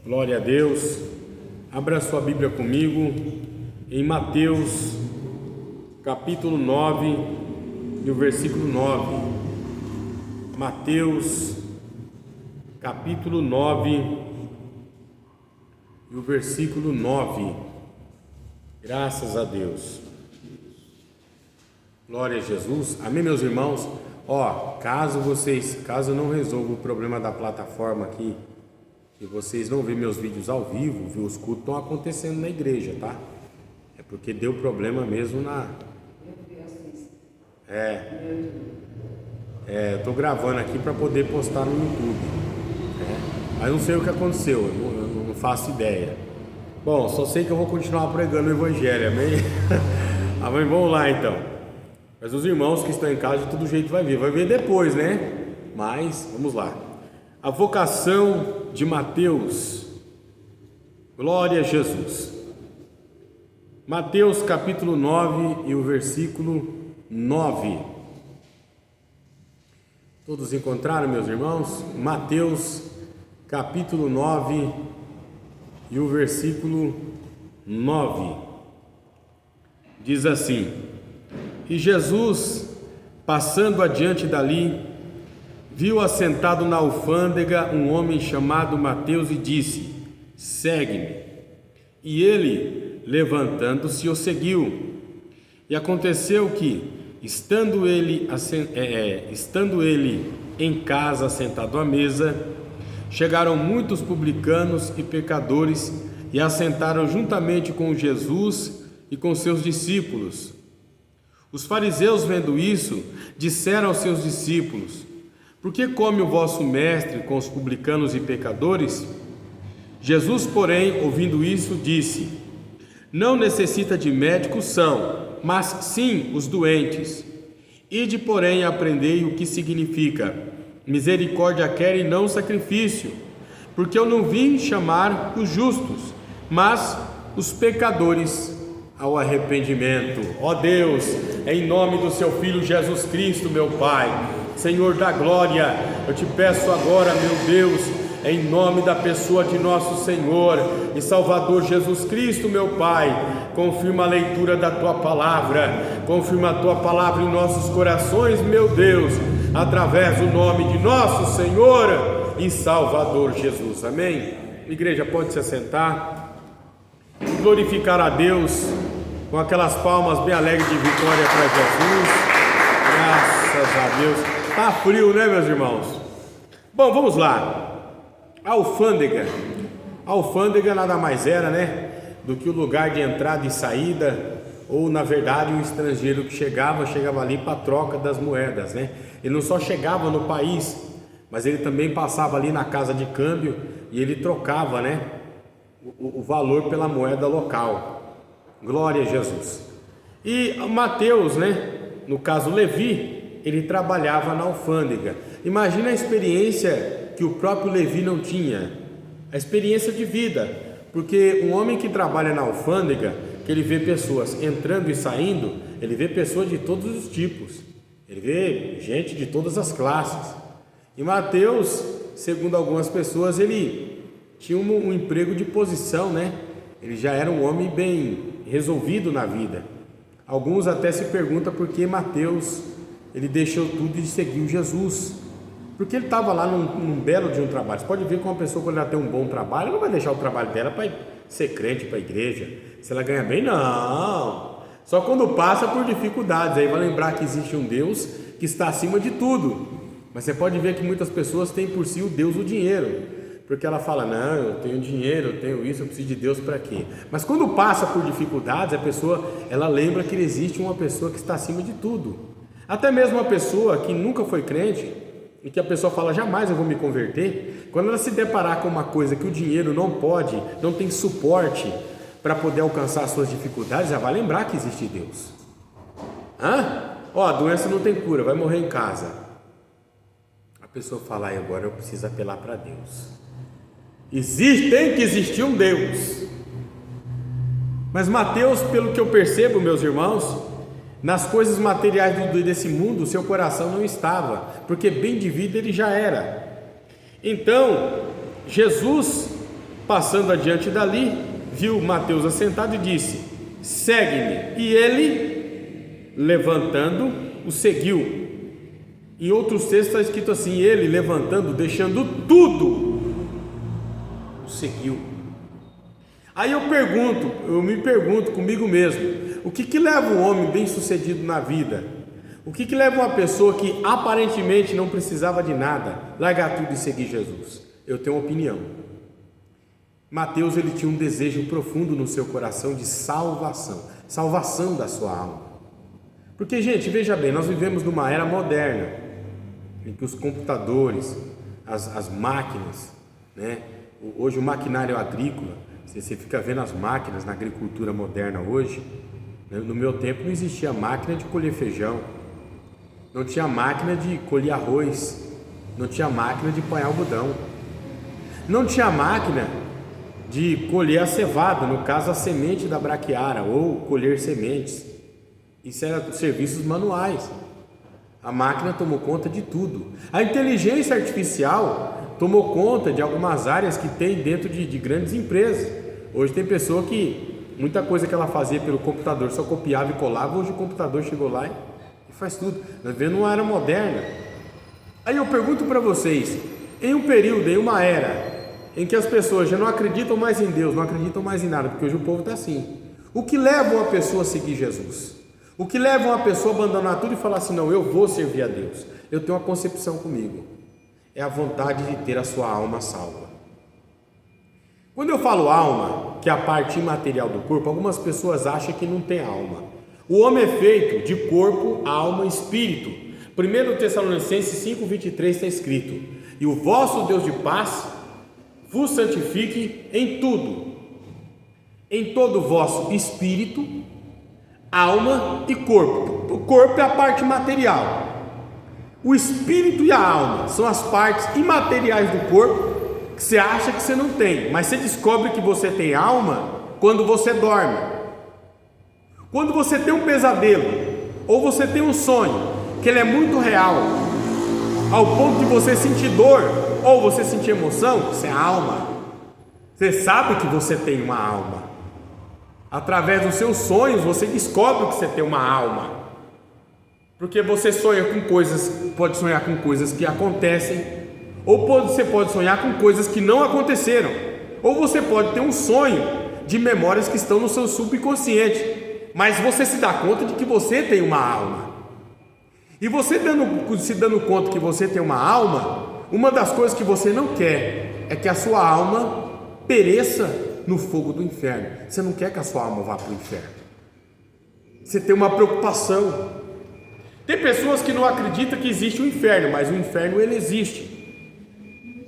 Glória a Deus. Abra sua Bíblia comigo em Mateus capítulo 9 e o versículo 9. Mateus capítulo 9 e o versículo 9. Graças a Deus. Glória a Jesus. Amém, meus irmãos. Caso eu não resolva o problema da plataforma aqui, e vocês não vêem meus vídeos ao vivo, os cultos estão acontecendo na igreja, tá? É porque deu problema mesmo eu tô gravando aqui para poder postar no YouTube. Mas não sei o que aconteceu, eu não faço ideia. Bom, só sei que eu vou continuar pregando o Evangelho, amém? Amém, vamos lá então. Mas os irmãos que estão em casa, de todo jeito vai ver depois, né? Mas, vamos lá. A vocação de Mateus. Glória a Jesus. Mateus capítulo 9 e o versículo 9. Todos encontraram, meus irmãos? Mateus capítulo 9 e o versículo 9. Diz assim: E Jesus, passando adiante dali, viu assentado na alfândega um homem chamado Mateus e disse: Segue-me. E ele, levantando-se, o seguiu. E aconteceu que, estando ele em casa, sentado à mesa, chegaram muitos publicanos e pecadores e assentaram juntamente com Jesus e com seus discípulos. Os fariseus, vendo isso, disseram aos seus discípulos: Por que come o vosso mestre com os publicanos e pecadores? Jesus, porém, ouvindo isso, disse: Não necessita de médico são, mas sim os doentes. Ide, porém, aprendei o que significa: misericórdia quero e não sacrifício, porque eu não vim chamar os justos, mas os pecadores ao arrependimento. Ó Deus, em nome do seu Filho Jesus Cristo, meu Pai, Senhor da glória, eu te peço agora, meu Deus, em nome da pessoa de nosso Senhor e Salvador Jesus Cristo, meu Pai, confirma a leitura da Tua Palavra, confirma a Tua Palavra em nossos corações, meu Deus, através do nome de nosso Senhor e Salvador Jesus, amém? Igreja, pode se assentar e glorificar a Deus com aquelas palmas bem alegres de vitória para Jesus. Graças a Deus. Tá frio, né, meus irmãos? Bom, vamos lá. Alfândega nada mais era, né, do que o lugar de entrada e saída, ou na verdade um estrangeiro que chegava ali para troca das moedas, né? Ele não só chegava no país, mas ele também passava ali na casa de câmbio e ele trocava, né, o valor pela moeda local. Glória a Jesus. E Mateus, né, no caso Levi, ele trabalhava na alfândega. Imagina a experiência que o próprio Levi não tinha, a experiência de vida, porque um homem que trabalha na alfândega, que ele vê pessoas entrando e saindo, ele vê pessoas de todos os tipos, ele vê gente de todas as classes. E Mateus, segundo algumas pessoas, ele tinha um emprego de posição, né? Ele já era um homem bem resolvido na vida. Alguns até se perguntam por que Mateus ele deixou tudo e seguiu Jesus, porque ele estava lá num belo de um trabalho. Você pode ver que uma pessoa, quando ela tem um bom trabalho, ela não vai deixar o trabalho dela para ser crente, para a igreja. Se ela ganha bem, não. Só quando passa por dificuldades, aí vai lembrar que existe um Deus que está acima de tudo. Mas você pode ver que muitas pessoas têm por si o Deus do dinheiro, porque ela fala: não, eu tenho dinheiro, eu tenho isso, eu preciso de Deus para quê? Mas quando passa por dificuldades, a pessoa, ela lembra que existe uma pessoa que está acima de tudo. Até mesmo uma pessoa que nunca foi crente, e que a pessoa fala: jamais eu vou me converter, quando ela se deparar com uma coisa que o dinheiro não pode, não tem suporte para poder alcançar as suas dificuldades, ela vai lembrar que existe Deus. A doença não tem cura, vai morrer em casa. A pessoa fala: agora eu preciso apelar para Deus. Tem que existir um Deus. Mas Mateus, pelo que eu percebo, meus irmãos, nas coisas materiais desse mundo, seu coração não estava, porque bem de vida ele já era. Então, Jesus passando adiante dali, viu Mateus assentado e disse: segue-me. E ele, levantando, o seguiu. Em outros textos está escrito assim: ele, levantando, deixando tudo, o seguiu. Aí eu me pergunto comigo mesmo: o que leva um homem bem sucedido na vida? O que leva uma pessoa que aparentemente não precisava de nada largar tudo e seguir Jesus? Eu tenho uma opinião. Mateus, ele tinha um desejo profundo no seu coração de salvação da sua alma. Porque, gente, veja bem, nós vivemos numa era moderna, em que os computadores, as máquinas, né? Hoje o maquinário agrícola, você fica vendo as máquinas na agricultura moderna hoje. No meu tempo não existia máquina de colher feijão, não tinha máquina de colher arroz, não tinha máquina de apanhar algodão, não tinha máquina de colher a cevada, no caso a semente da braquiária, ou colher sementes. Isso eram serviços manuais. A máquina tomou conta de tudo. A inteligência artificial tomou conta de algumas áreas que tem dentro de grandes empresas. Hoje tem pessoa que muita coisa que ela fazia pelo computador só copiava e colava. Hoje o computador chegou lá e faz tudo. Nós vivemos uma era moderna. Aí eu pergunto para vocês, em um período, em uma era em que as pessoas já não acreditam mais em Deus, não acreditam mais em nada, porque hoje o povo está assim, o que leva uma pessoa a seguir Jesus? O que leva uma pessoa a abandonar tudo e falar assim: não, eu vou servir a Deus? Eu tenho uma concepção comigo: é a vontade de ter a sua alma salva. Quando eu falo alma, que é a parte imaterial do corpo, algumas pessoas acham que não tem alma. O homem é feito de corpo, alma e espírito. 1 Tessalonicenses 5,23 está escrito: e o vosso Deus de paz vos santifique em tudo, em todo o vosso espírito, alma e corpo. O corpo é a parte material, o espírito e a alma são as partes imateriais do corpo que você acha que você não tem, mas você descobre que você tem alma quando você dorme. Quando você tem um pesadelo, ou você tem um sonho, que ele é muito real, ao ponto de você sentir dor, ou você sentir emoção, isso é alma. Você sabe que você tem uma alma. Através dos seus sonhos você descobre que você tem uma alma, porque você sonha com coisas, pode sonhar com coisas que acontecem, ou você pode sonhar com coisas que não aconteceram, ou você pode ter um sonho de memórias que estão no seu subconsciente, mas você se dá conta de que você tem uma alma. E você se dando conta que você tem uma alma, uma das coisas que você não quer é que a sua alma pereça no fogo do inferno. Você não quer que a sua alma vá para o inferno. Você tem uma preocupação. Tem pessoas que não acreditam que existe o inferno, mas o inferno ele existe.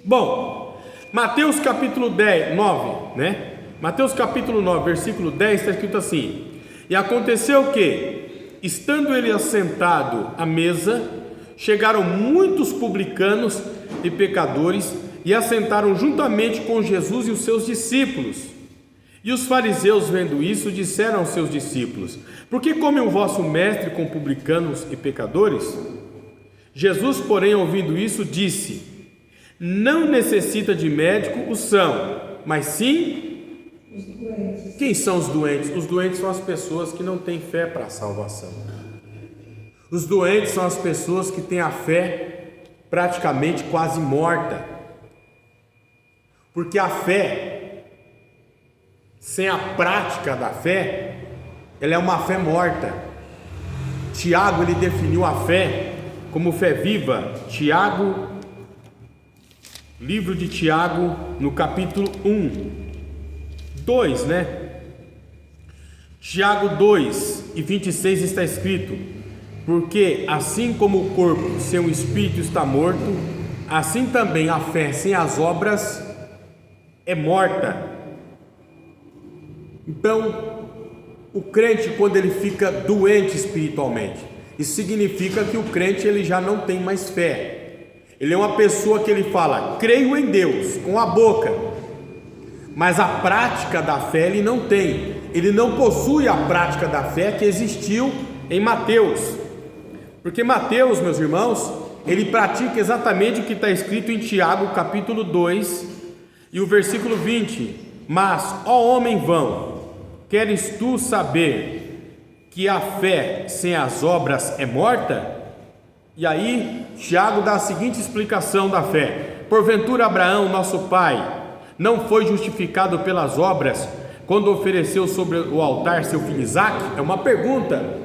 Bom, Mateus capítulo 9, né? Mateus capítulo 9, versículo 10 está escrito assim: e aconteceu que, estando ele assentado à mesa, chegaram muitos publicanos e pecadores e assentaram juntamente com Jesus e os seus discípulos. E os fariseus, vendo isso, disseram aos seus discípulos: por que come o vosso mestre com publicanos e pecadores? Jesus, porém, ouvindo isso, disse: não necessita de médico o são, mas sim os doentes. Quem são os doentes? Os doentes são as pessoas que não têm fé para a salvação. Os doentes são as pessoas que têm a fé praticamente quase morta, porque a fé, sem a prática da fé, ela é uma fé morta. Tiago, ele definiu a fé como fé viva. Tiago, livro de Tiago, no capítulo 2, né? Tiago 2:26 está escrito: porque assim como o corpo sem o espírito está morto, assim também a fé sem as obras é morta. Então, o crente, quando ele fica doente espiritualmente, isso significa que o crente ele já não tem mais fé. Ele é uma pessoa que ele fala: creio em Deus com a boca, mas a prática da fé ele não tem. Ele não possui a prática da fé que existiu em Mateus, porque Mateus, meus irmãos, ele pratica exatamente o que está escrito em Tiago capítulo 2, E o versículo 20: mas, ó homem vão, queres tu saber que a fé sem as obras é morta? E aí Tiago dá a seguinte explicação da fé: porventura Abraão, nosso pai, não foi justificado pelas obras quando ofereceu sobre o altar seu filho Isaque? É uma pergunta.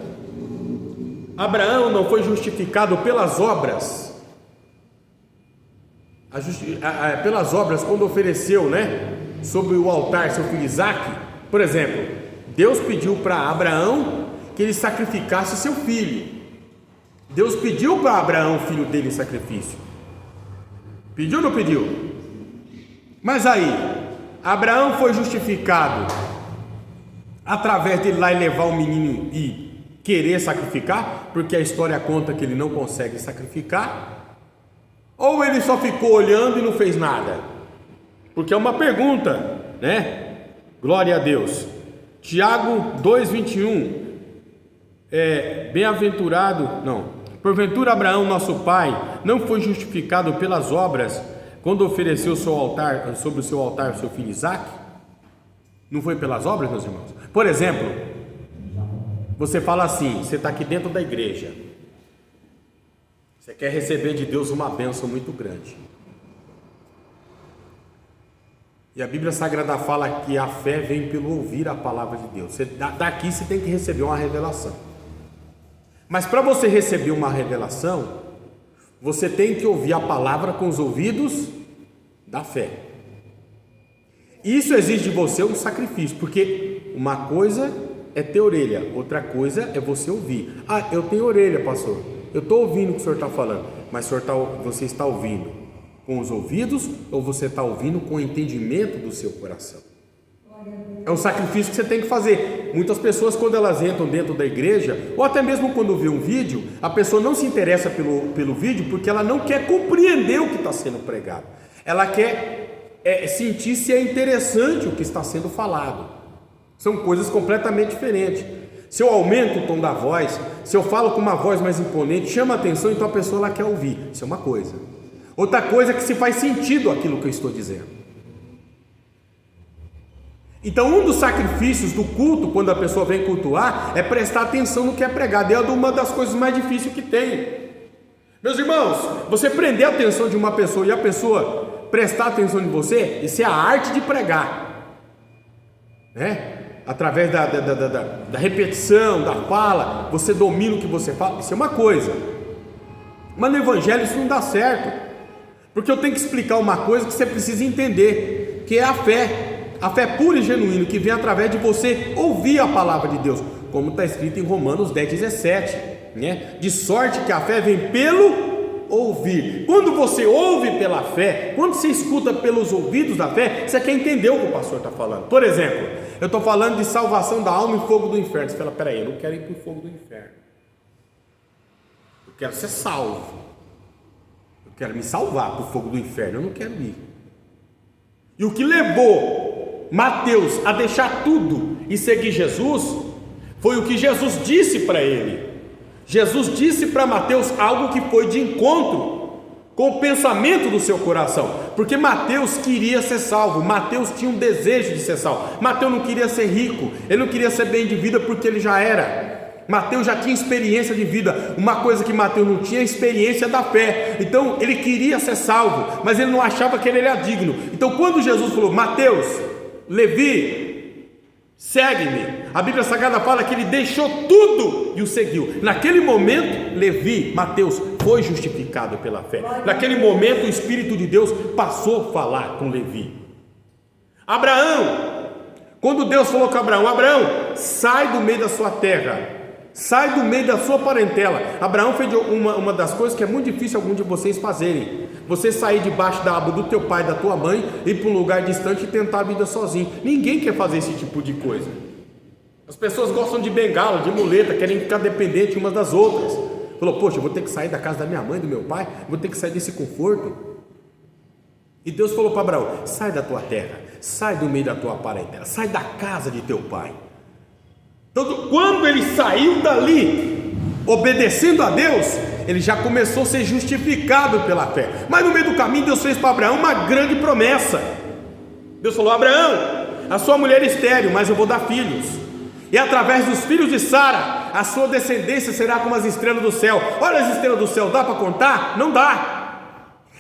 Abraão não foi justificado pelas obras? Pelas obras quando ofereceu, sobre o altar seu filho Isaque? Por exemplo, Deus pediu para Abraão que ele sacrificasse seu filho. Deus pediu para Abraão, filho dele, em sacrifício. Pediu ou não pediu? Mas aí, Abraão foi justificado através de ir lá e levar o menino e querer sacrificar, porque a história conta que ele não consegue sacrificar, ou ele só ficou olhando e não fez nada? Porque é uma pergunta, Glória a Deus. Tiago 2,21, porventura Abraão, nosso pai, não foi justificado pelas obras quando ofereceu sobre o seu altar seu filho Isaque? Não foi pelas obras, meus irmãos? Por exemplo, você fala assim, você está aqui dentro da igreja, você quer receber de Deus uma bênção muito grande, e a Bíblia Sagrada fala que a fé vem pelo ouvir a palavra de Deus. Daqui você tem que receber uma revelação. Mas para você receber uma revelação, você tem que ouvir a palavra com os ouvidos da fé. Isso exige de você um sacrifício, porque uma coisa é ter orelha, outra coisa é você ouvir. Eu tenho orelha, pastor, eu estou ouvindo o que o senhor está falando, mas você está ouvindo com os ouvidos ou você está ouvindo com o entendimento do seu coração? É um sacrifício que você tem que fazer. Muitas pessoas, quando elas entram dentro da igreja, ou até mesmo quando vê um vídeo, a pessoa não se interessa pelo vídeo, porque ela não quer compreender o que está sendo pregado. Ela quer sentir se é interessante o que está sendo falado. São coisas completamente diferentes. Se eu aumento o tom da voz, se eu falo com uma voz mais imponente, chama a atenção, então a pessoa ela quer ouvir. Isso é uma coisa. Outra coisa é que se faz sentido aquilo que eu estou dizendo. Então, um dos sacrifícios do culto, quando a pessoa vem cultuar, é prestar atenção no que é pregado. É uma das coisas mais difíceis que tem. Meus irmãos, você prender a atenção de uma pessoa e a pessoa prestar atenção em você, isso é a arte de pregar, através da repetição, da fala, você domina o que você fala. Isso é uma coisa. Mas no evangelho isso não dá certo, porque eu tenho que explicar uma coisa que você precisa entender, que é a fé pura e genuína, que vem através de você ouvir a palavra de Deus, como está escrito em Romanos 10,17, de sorte que a fé vem pelo ouvir. Quando você ouve pela fé, quando você escuta pelos ouvidos da fé, você quer entender o que o pastor está falando. Por exemplo, eu estou falando de salvação da alma e fogo do inferno. Você fala, peraí, eu não quero ir para o fogo do inferno, eu quero ser salvo, eu quero me salvar para o fogo do inferno, eu não quero ir. E o que levou Mateus a deixar tudo e seguir Jesus foi o que Jesus disse para ele. Jesus disse para Mateus algo que foi de encontro com o pensamento do seu coração, porque Mateus queria ser salvo, Mateus tinha um desejo de ser salvo. Mateus não queria ser rico, ele não queria ser bem de vida, porque ele já era. Mateus já tinha experiência de vida. Uma coisa que Mateus não tinha, é a experiência da fé. Então ele queria ser salvo, mas ele não achava que ele era digno. Então quando Jesus falou, Mateus, Levi, segue-me, a Bíblia Sagrada fala que ele deixou tudo e o seguiu. Naquele momento, Mateus foi justificado pela fé. Naquele momento, o Espírito de Deus passou a falar com Levi. Abraão, quando Deus falou com Abraão, sai do meio da sua terra, sai do meio da sua parentela. Abraão fez uma das coisas que é muito difícil algum de vocês fazerem: você sair debaixo da aba do teu pai, da tua mãe, ir para um lugar distante e tentar a vida sozinho. Ninguém quer fazer esse tipo de coisa. As pessoas gostam de bengala, de muleta, querem ficar dependentes umas das outras. Falou, poxa, eu vou ter que sair da casa da minha mãe, do meu pai, vou ter que sair desse conforto. E Deus falou para Abraão, sai da tua terra, sai do meio da tua parentela, sai da casa de teu pai. Então, quando ele saiu dali, obedecendo a Deus, ele já começou a ser justificado pela fé. Mas no meio do caminho, Deus fez para Abraão uma grande promessa. Deus falou: Abraão, a sua mulher é estéril, mas eu vou dar filhos, e através dos filhos de Sara, a sua descendência será como as estrelas do céu. Olha as estrelas do céu, dá para contar? Não dá.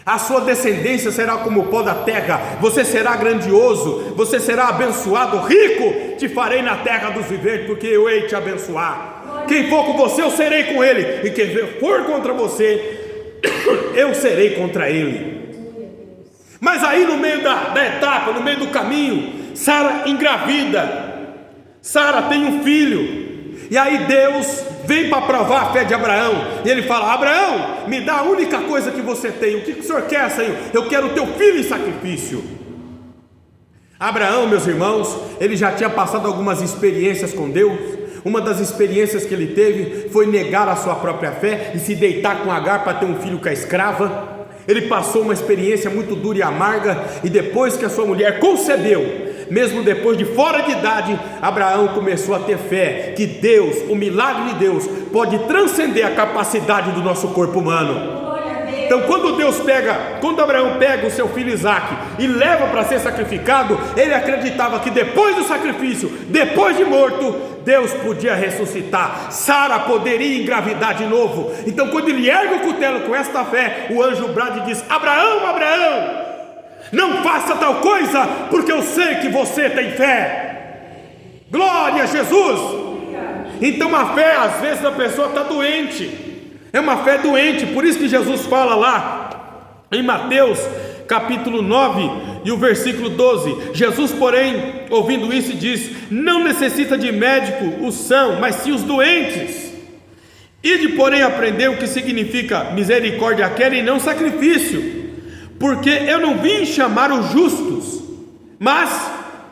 A sua descendência será como o pó da terra, você será grandioso, você será abençoado, rico te farei na terra dos viventes, porque eu hei te abençoar. Quem for com você, eu serei com ele, e quem for contra você, eu serei contra ele. Mas aí no meio da etapa, no meio do caminho, Sara engravida, Sara tem um filho, e aí Deus vem para provar a fé de Abraão, e ele fala: Abraão, me dá a única coisa que você tem. O que o senhor quer, Senhor? Eu quero o teu filho em sacrifício. Abraão, meus irmãos, ele já tinha passado algumas experiências com Deus. Uma das experiências que ele teve foi negar a sua própria fé e se deitar com Agar para ter um filho com a escrava. Ele passou uma experiência muito dura e amarga, e depois que a sua mulher concebeu, mesmo depois de fora de idade, Abraão começou a ter fé que Deus, o milagre de Deus, pode transcender a capacidade do nosso corpo humano. Então quando Abraão pega o seu filho Isaque e leva para ser sacrificado, ele acreditava que depois do sacrifício, depois de morto, Deus podia ressuscitar, Sara poderia engravidar de novo. Então quando ele ergue o cutelo com esta fé, o anjo brada e diz: Abraão, Abraão, não faça tal coisa, porque eu sei que você tem fé. Glória a Jesus. Então a fé, às vezes a pessoa está doente, é uma fé doente. Por isso que Jesus fala lá em Mateus capítulo 9 e o versículo 12: Jesus, porém, ouvindo isso, diz: não necessita de médico os são, mas sim os doentes. Ide, porém, aprender o que significa misericórdia quero e não sacrifício, porque eu não vim chamar os justos, mas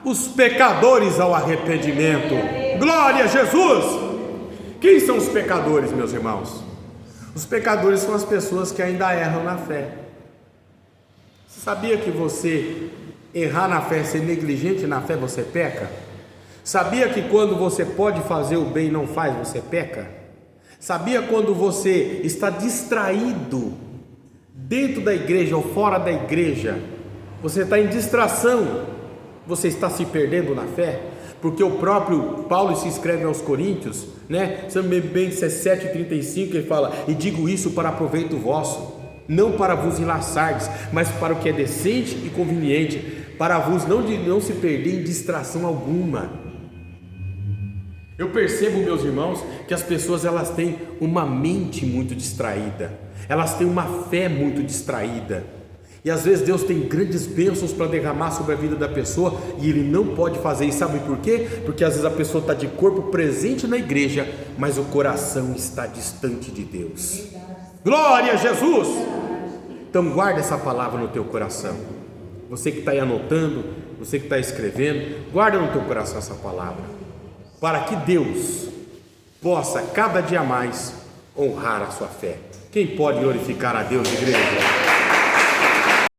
os pecadores ao arrependimento. Glória a Jesus. Quem são os pecadores, meus irmãos? Os pecadores são as pessoas que ainda erram na fé. Você sabia que você errar na fé, ser negligente na fé, você peca? Sabia que quando você pode fazer o bem e não faz, você peca? Sabia quando você está distraído dentro da igreja ou fora da igreja, você está em distração, você está se perdendo na fé? Porque o próprio Paulo se escreve aos Coríntios, né? Bem 17:35, ele fala: e digo isso para proveito vosso, não para vos enlaçardes, mas para o que é decente e conveniente, para vos não se perder em distração alguma. Eu percebo, meus irmãos, que as pessoas elas têm uma mente muito distraída, elas têm uma fé muito distraída, e às vezes Deus tem grandes bênçãos para derramar sobre a vida da pessoa, e Ele não pode fazer isso. Sabe por quê? Porque às vezes a pessoa está de corpo presente na igreja, mas o coração está distante de Deus. Glória a Jesus. Então guarda essa palavra no teu coração. Você que está aí anotando, você que está escrevendo, guarda no teu coração essa palavra, para que Deus possa cada dia mais honrar a sua fé. Quem pode glorificar a Deus, igreja?